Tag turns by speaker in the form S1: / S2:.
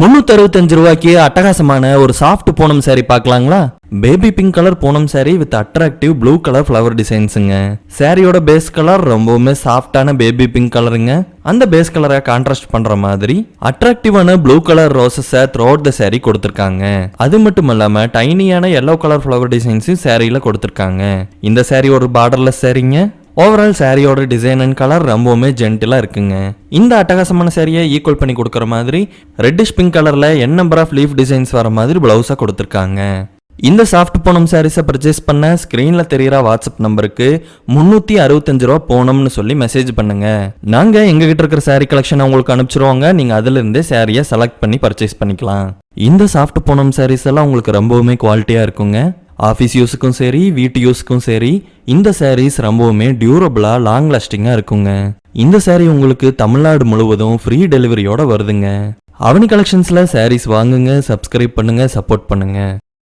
S1: 365 ரூபாய்க்கு அட்டகாசமான ஒரு சாஃப்ட் பூனம் saree பார்க்கலாங்களா? Baby pink colour Poonam saree with attractive blue colour flower டிசைன்ஸுங்க. சாரியோட பேஸ் கலர் ரொம்பவுமே சாஃப்டான பேபி பிங்க் கலருங்க. அந்த பேஸ் கலரை கான்ட்ராஸ்ட் பண்ற மாதிரி அட்ராக்டிவான ப்ளூ கலர் ரோசஸை த்ரூ அவுட் த saree கொடுத்திருக்காங்க. அது மட்டும் இல்லாம டைனியான yellow கலர் ஃப்ளவர் டிசைன்ஸும் சாரியில கொடுத்திருக்காங்க. இந்த saree ஒரு பார்டர்லெஸ் சாரீங்க. ஓவரால் சாரியோட டிசைன் அண்ட் கலர் ரொம்பவுமே ஜென்டிலா இருக்குங்க. இந்த அட்டகாசமான சாரியை ஈக்குவல் பண்ணி கொடுக்குற மாதிரி ரெட்டிஷ் பிங்க் கலர்ல n number of leaf designs வர மாதிரி பிளவுஸா கொடுத்துருக்காங்க. இந்த சாஃப்ட் பூனம் சாரீஸை பர்ச்சேஸ் பண்ண ஸ்கிரீன்ல தெரியுற வாட்ஸ்அப் நம்பருக்கு 365 ரூபா போனம்னு சொல்லி மெசேஜ் பண்ணுங்க. நாங்க எங்ககிட்ட இருக்கிற சாரீ கலெக்ஷன் உங்களுக்கு அனுப்பிச்சிருவாங்க. நீங்க அதுல இருந்தே சாரியை செலக்ட் பண்ணி பர்ச்சேஸ் பண்ணிக்கலாம். இந்த சாஃப்ட் பூனம் சாரீஸ் எல்லாம் உங்களுக்கு ரொம்பவுமே குவாலிட்டியா இருக்குங்க. ஆஃபீஸ் யூஸுக்கும் சரி வீட்டு யூஸுக்கும் சரி இந்த சாரீஸ் ரொம்பவுமே டியூரபிளா லாங் லாஸ்டிங்கா இருக்குங்க. இந்த சாரீ உங்களுக்கு தமிழ்நாடு முழுவதும் ஃப்ரீ டெலிவரியோட வருதுங்க. அவனி கலெக்ஷன்ஸ்ல சாரீஸ் வாங்குங்க, சப்ஸ்கிரைப் பண்ணுங்க, சப்போர்ட் பண்ணுங்க.